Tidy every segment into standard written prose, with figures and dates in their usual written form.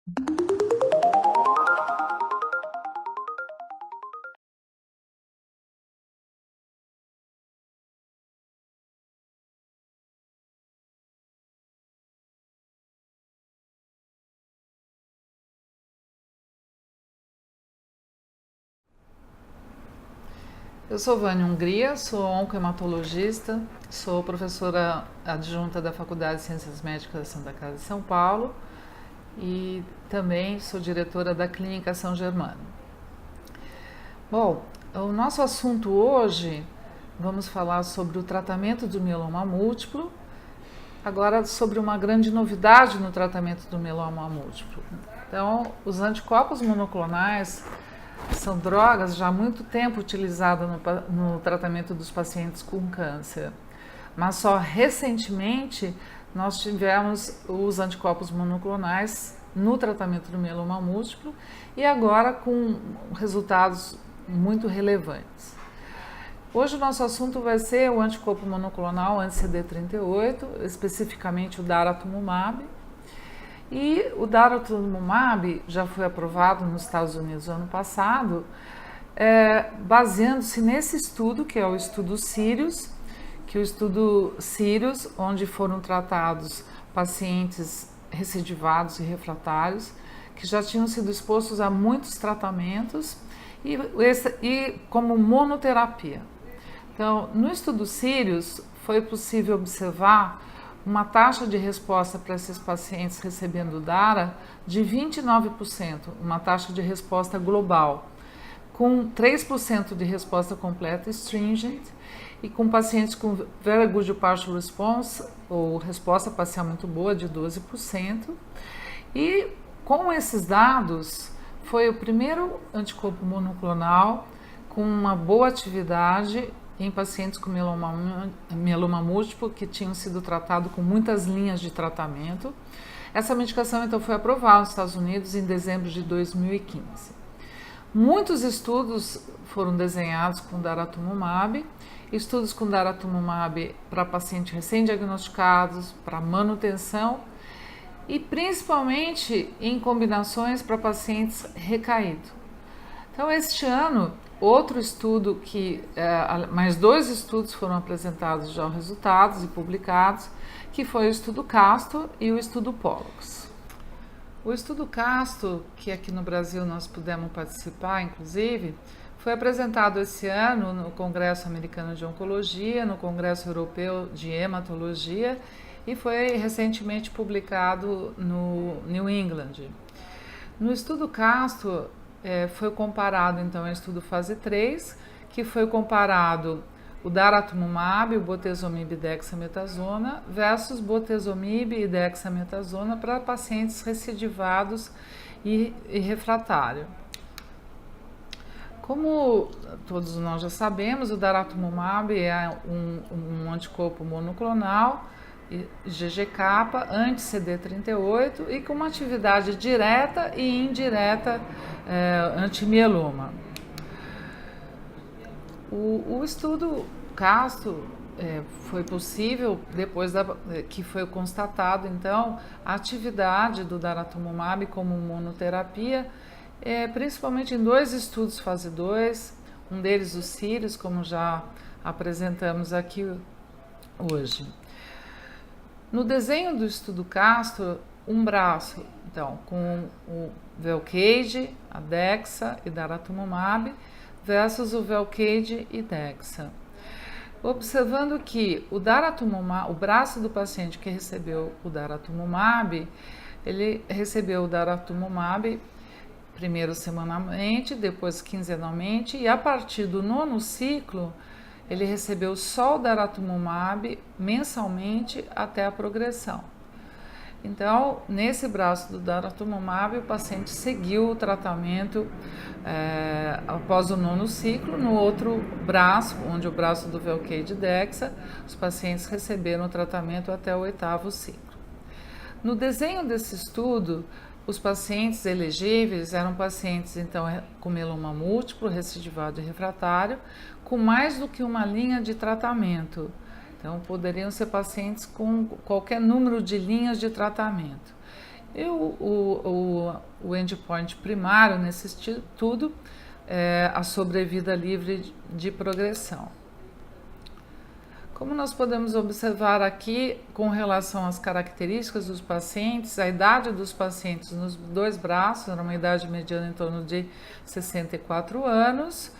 Eu sou Vânia Hungria, sou oncohematologista, sou professora adjunta da Faculdade de Ciências Médicas da Santa Casa de São Paulo e também sou diretora da Clínica São Germano. Bom, o nosso assunto hoje, vamos falar sobre o tratamento do mieloma múltiplo, agora sobre uma grande novidade no tratamento do mieloma múltiplo. Então, os anticorpos monoclonais são drogas já há muito tempo utilizadas no tratamento dos pacientes com câncer, mas só recentemente nós tivemos os anticorpos monoclonais no tratamento do mieloma múltiplo e agora com resultados muito relevantes. Hoje o nosso assunto vai ser o anticorpo monoclonal anti-CD38, especificamente o daratumumab. E o daratumumab já foi aprovado nos Estados Unidos ano passado, baseando-se nesse estudo, que é o estudo Sirius, onde foram tratados pacientes recidivados e refratários, que já tinham sido expostos a muitos tratamentos e como monoterapia. Então, no estudo Sirius, foi possível observar uma taxa de resposta para esses pacientes recebendo DARA de 29%, uma taxa de resposta global, com 3% de resposta completa stringent e com pacientes com very good partial response, ou resposta parcial muito boa, de 12%. E com esses dados, foi o primeiro anticorpo monoclonal com uma boa atividade em pacientes com mieloma múltiplo que tinham sido tratados com muitas linhas de tratamento. Essa medicação então foi aprovada nos Estados Unidos em dezembro de 2015. Muitos estudos foram desenhados com daratumumab, estudos com daratumumab para pacientes recém-diagnosticados, para manutenção e principalmente em combinações para pacientes recaídos. Então, este ano, outro estudo mais 2 estudos foram apresentados já resultados e publicados, que foi o estudo CASTO e o estudo POLLUX. O estudo CASTO, que aqui no Brasil nós pudemos participar, inclusive, foi apresentado esse ano no Congresso Americano de Oncologia, no Congresso Europeu de Hematologia e foi recentemente publicado no New England. No estudo CASTO, foi comparado então ao estudo fase 3, que foi comparado o daratumumab, o bortezomib e dexametasona versus bortezomib e dexametasona para pacientes recidivados e refratários. Como todos nós já sabemos, o daratumumab é um anticorpo monoclonal GGK, anti-CD38 e com uma atividade direta e indireta anti-mieloma. O estudo CASTO foi possível depois que foi constatado então a atividade do daratumumab como monoterapia, principalmente em 2 estudos fase 2, um deles o Sirius, como já apresentamos aqui hoje. No desenho do estudo CASTO, um braço, então, com o Velcade, a Dexa e daratumumab, versus o Velcade e Dexa. Observando que o daratumumab, o braço do paciente que recebeu o daratumumab, ele recebeu o daratumumab primeiro semanalmente, depois quinzenalmente, e a partir do 9º ciclo, ele recebeu só o daratumumab mensalmente até a progressão. Então, nesse braço do daratumumab, o paciente seguiu o tratamento após o 9º ciclo. No outro braço, onde o braço do Velcade Dexa, os pacientes receberam o tratamento até o 8º ciclo. No desenho desse estudo, os pacientes elegíveis eram pacientes então com mieloma múltiplo, recidivado e refratário, com mais do que uma linha de tratamento. Então, poderiam ser pacientes com qualquer número de linhas de tratamento. E o endpoint primário nesse estudo é a sobrevida livre de progressão. Como nós podemos observar aqui, com relação às características dos pacientes, a idade dos pacientes nos dois braços, era uma idade mediana em torno de 64 anos,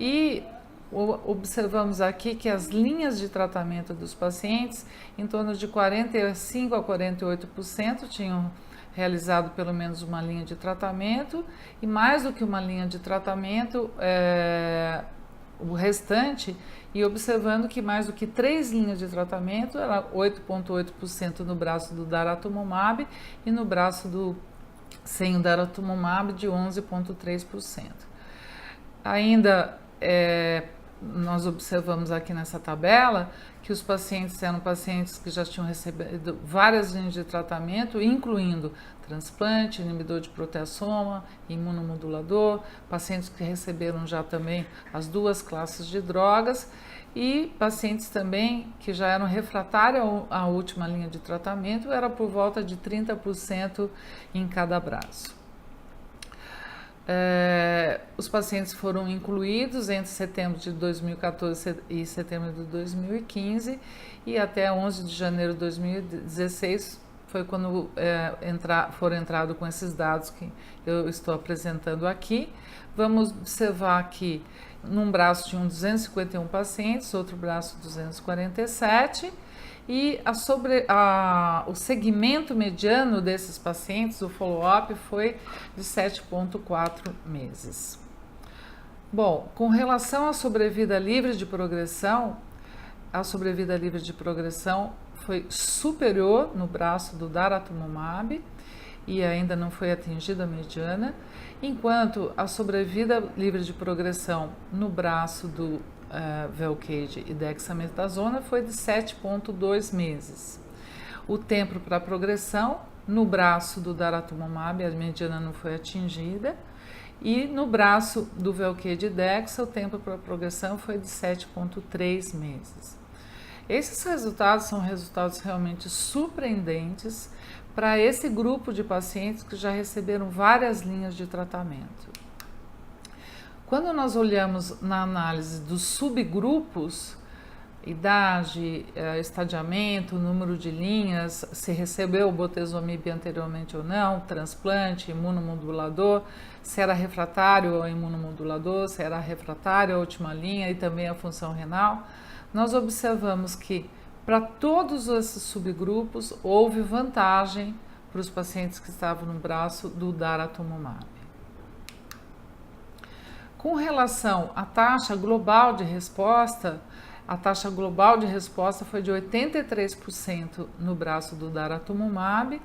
e observamos aqui que as linhas de tratamento dos pacientes, em torno de 45% a 48%, tinham realizado pelo menos uma linha de tratamento, e mais do que uma linha de tratamento, o restante, e observando que mais do que 3 linhas de tratamento, era 8,8% no braço do daratumumab e no braço sem o daratumumab de 11,3%. Ainda nós observamos aqui nessa tabela que os pacientes eram pacientes que já tinham recebido várias linhas de tratamento, incluindo transplante, inibidor de proteasoma, imunomodulador, pacientes que receberam já também as duas classes de drogas e pacientes também que já eram refratários à última linha de tratamento, era por volta de 30% em cada braço. Os pacientes foram incluídos entre setembro de 2014 e setembro de 2015 e até 11 de janeiro de 2016 foi quando foram entrados com esses dados que eu estou apresentando aqui. Vamos observar que num braço tinham 251 pacientes, outro braço 247 e o segmento mediano desses pacientes, o follow-up, foi de 7,4 meses. Bom, com relação à sobrevida livre de progressão, a sobrevida livre de progressão foi superior no braço do daratumumab e ainda não foi atingida a mediana, enquanto a sobrevida livre de progressão no braço do Velcade e dexametasona foi de 7,2 meses. O tempo para progressão no braço do daratumumab, a mediana não foi atingida, e no braço do Velcade e dexa, o tempo para progressão foi de 7,3 meses. Esses resultados são resultados realmente surpreendentes para esse grupo de pacientes que já receberam várias linhas de tratamento. Quando nós olhamos na análise dos subgrupos, idade, estadiamento, número de linhas, se recebeu o bortezomib anteriormente ou não, transplante, imunomodulador, se era refratário ao imunomodulador, se era refratário à última linha e também a função renal, nós observamos que para todos esses subgrupos houve vantagem para os pacientes que estavam no braço do daratumumab. Com relação à taxa global de resposta, a taxa global de resposta foi de 83% no braço do daratumumab,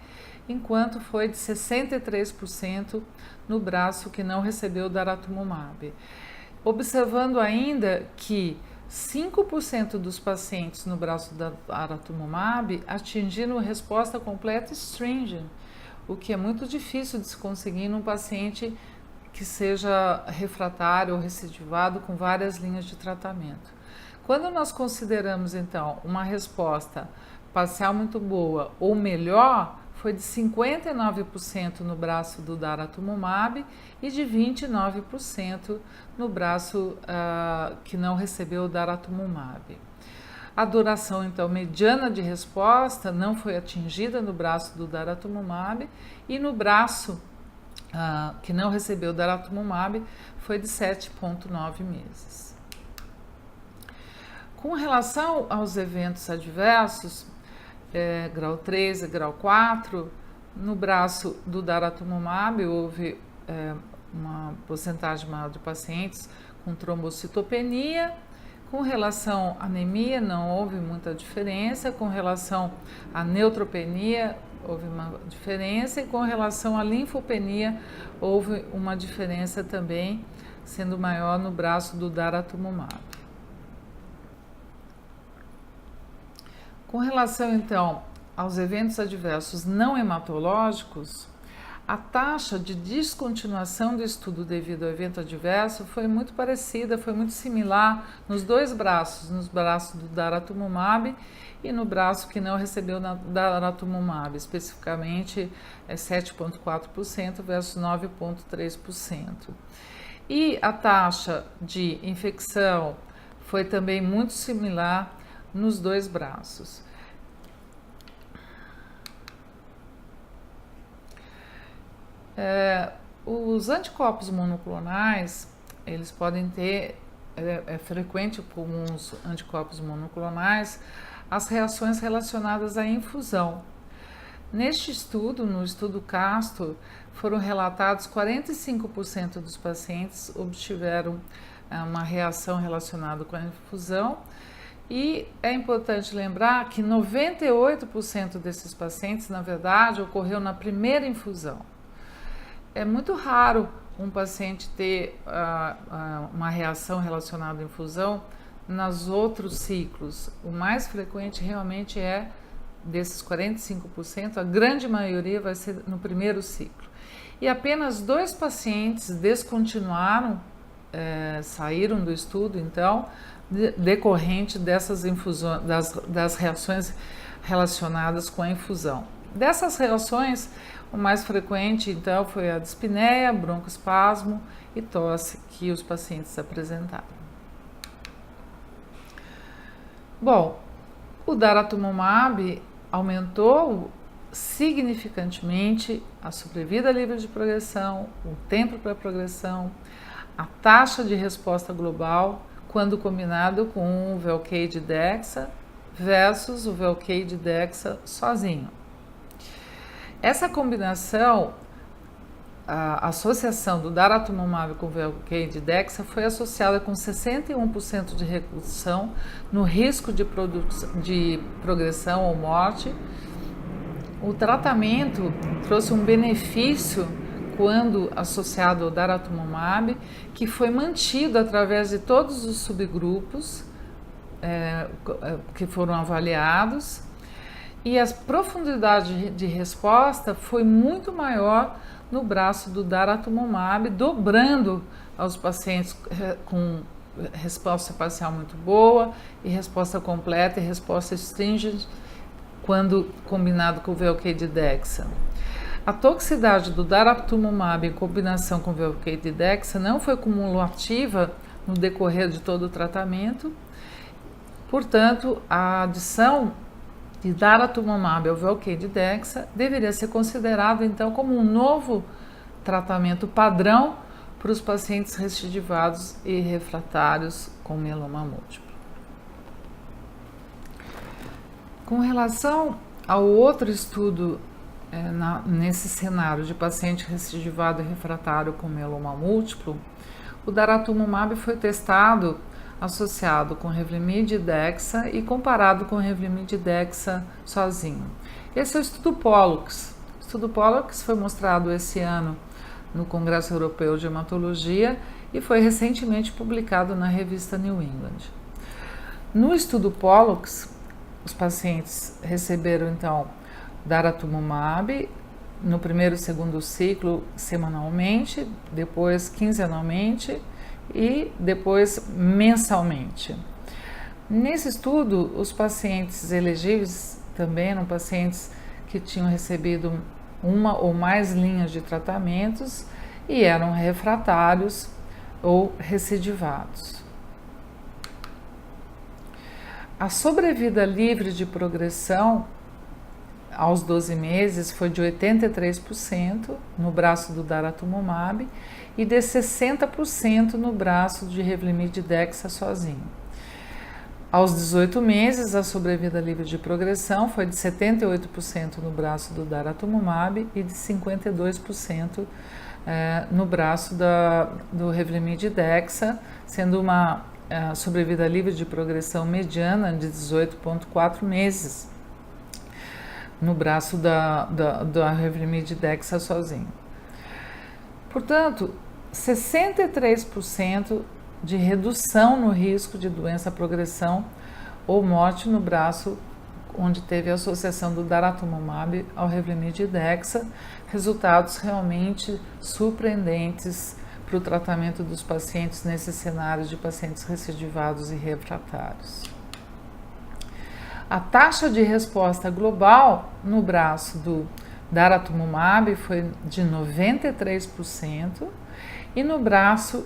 enquanto foi de 63% no braço que não recebeu o daratumumab. Observando ainda que 5% dos pacientes no braço do daratumumab atingiram resposta completa stringent, o que é muito difícil de se conseguir num paciente que seja refratário ou recidivado com várias linhas de tratamento. Quando nós consideramos, então, uma resposta parcial muito boa ou melhor, foi de 59% no braço do daratumumab e de 29% no braço que não recebeu o daratumumab. A duração, então, mediana de resposta não foi atingida no braço do daratumumab e no braço que não recebeu o daratumumab foi de 7,9 meses. Com relação aos eventos adversos, grau 3 e grau 4, no braço do daratumumab houve uma porcentagem maior de pacientes com trombocitopenia. Com relação à anemia, não houve muita diferença. Com relação à neutropenia, houve uma diferença. E com relação à linfopenia, houve uma diferença também, sendo maior no braço do daratumumab. Com relação, então, aos eventos adversos não hematológicos, A taxa de descontinuação do estudo devido ao evento adverso foi muito parecida, foi muito similar nos dois braços, nos braços do daratumumab e no braço que não recebeu daratumumab, especificamente 7,4% versus 9,3%. E a taxa de infecção foi também muito similar nos dois braços. Os anticorpos monoclonais, eles podem ter, é frequente com os anticorpos monoclonais, as reações relacionadas à infusão. Neste estudo, no estudo CASTOR, foram relatados 45% dos pacientes obtiveram uma reação relacionada com a infusão, e é importante lembrar que 98% desses pacientes, na verdade, ocorreu na primeira infusão. É muito raro um paciente ter uma reação relacionada à infusão nos outros ciclos. O mais frequente realmente é desses 45%, a grande maioria vai ser no primeiro ciclo. E apenas 2 pacientes descontinuaram, saíram do estudo, então, decorrente dessas infusões, das reações relacionadas com a infusão. Dessas reações, o mais frequente, então, foi a dispneia, broncoespasmo e tosse que os pacientes apresentaram. Bom, o daratumumab aumentou significantemente a sobrevida livre de progressão, o tempo para progressão, a taxa de resposta global quando combinado com o Velcade Dexa versus o Velcade Dexa sozinho. Essa combinação, a associação do daratumumab com o Velcade Dexa foi associada com 61% de redução no risco de progressão ou morte. O tratamento trouxe um benefício quando associado ao daratumumab, que foi mantido através de todos os subgrupos que foram avaliados, e a profundidade de resposta foi muito maior no braço do daratumumab, dobrando aos pacientes com resposta parcial muito boa, e resposta completa e resposta stringent, quando combinado com o Velcade Dexa. A toxicidade do daratumumab em combinação com o Velcade Dexa não foi cumulativa no decorrer de todo o tratamento, portanto, a adição de daratumumab ao Velcade Dexa deveria ser considerado, então, como um novo tratamento padrão para os pacientes recidivados e refratários com mieloma múltiplo. Com relação ao outro estudo nesse cenário de paciente recidivado e refratário com mieloma múltiplo, o daratumumab foi testado associado com Revlimid e Dexa e comparado com Revlimid e Dexa sozinho. Esse é o estudo Pollux. O estudo Pollux foi mostrado esse ano no Congresso Europeu de Hematologia e foi recentemente publicado na revista New England. No estudo Pollux, os pacientes receberam então daratumumab no primeiro e segundo ciclo semanalmente, depois quinzenalmente e depois mensalmente. Nesse estudo, os pacientes elegíveis também eram pacientes que tinham recebido uma ou mais linhas de tratamentos e eram refratários ou recidivados. A sobrevida livre de progressão aos 12 meses foi de 83% no braço do daratumumab e de 60% no braço de Revlimid Dexa sozinho. Aos 18 meses, a sobrevida livre de progressão foi de 78% no braço do daratumumab e de 52% no braço do Revlimid Dexa, sendo uma sobrevida livre de progressão mediana de 18,4 meses no braço da Revlimid Dexa sozinho. Portanto, 63% de redução no risco de doença, progressão ou morte no braço onde teve a associação do daratumumab ao Revlimid e Dexa, resultados realmente surpreendentes para o tratamento dos pacientes nesse cenário de pacientes recidivados e refratários. A taxa de resposta global no braço do daratumumab foi de 93%, e no braço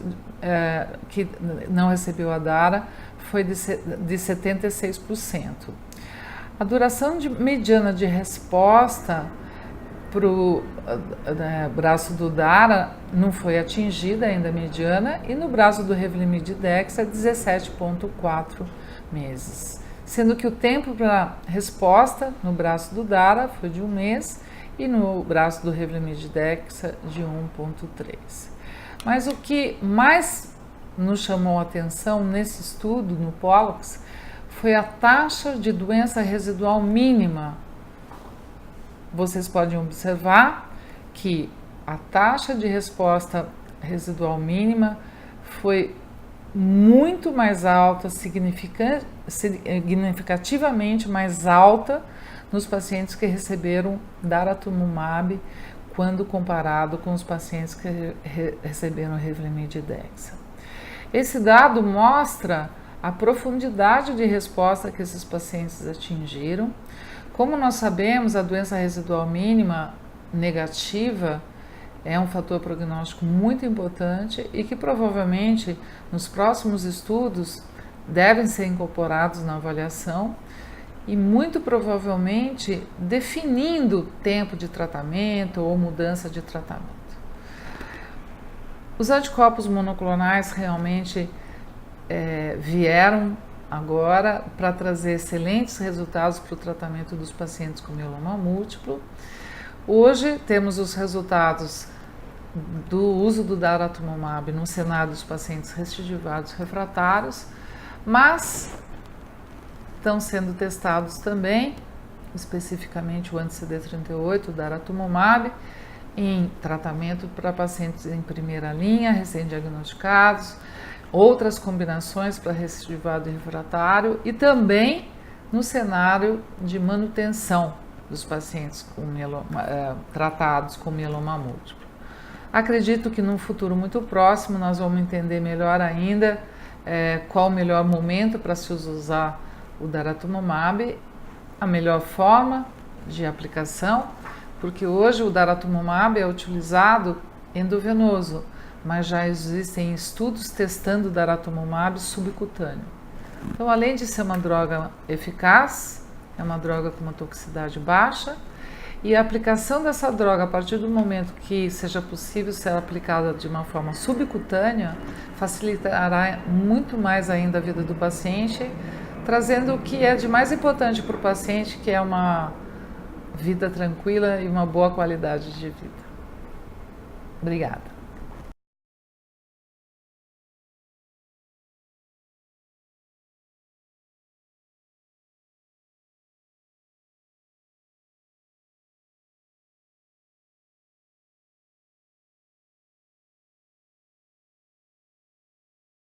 que não recebeu a dara foi de 76%. A duração mediana de resposta para o braço do dara não foi atingida ainda a mediana, e no braço do Revlimid e Dexa 17,4 meses, sendo que o tempo para resposta no braço do dara foi de 1 mês e no braço do Revlimid e Dexa de 1,3. Mas o que mais nos chamou a atenção nesse estudo, no POLLUX, foi a taxa de doença residual mínima. Vocês podem observar que a taxa de resposta residual mínima foi muito mais alta, significativamente mais alta nos pacientes que receberam daratumumab quando comparado com os pacientes que receberam Revlimid e Dexa. Esse dado mostra a profundidade de resposta que esses pacientes atingiram. Como nós sabemos, a doença residual mínima negativa é um fator prognóstico muito importante e que provavelmente nos próximos estudos devem ser incorporados na avaliação e muito provavelmente definindo tempo de tratamento ou mudança de tratamento. Os anticorpos monoclonais realmente vieram agora para trazer excelentes resultados para o tratamento dos pacientes com mieloma múltiplo. Hoje temos os resultados do uso do daratumumab no cenário dos pacientes recidivados refratários, mas estão sendo testados também, especificamente o anti-CD38, o daratumumab, em tratamento para pacientes em primeira linha, recém-diagnosticados, outras combinações para recidivado e refratário e também no cenário de manutenção dos pacientes com tratados com mieloma múltiplo. Acredito que num futuro muito próximo nós vamos entender melhor ainda qual o melhor momento para se usar o daratumumab, a melhor forma de aplicação, porque hoje o daratumumab é utilizado endovenoso, mas já existem estudos testando o daratumumab subcutâneo. Então, além de ser uma droga eficaz, é uma droga com uma toxicidade baixa, e a aplicação dessa droga, a partir do momento que seja possível ser aplicada de uma forma subcutânea, facilitará muito mais ainda a vida do paciente, trazendo o que é de mais importante para o paciente, que é uma vida tranquila e uma boa qualidade de vida. Obrigada.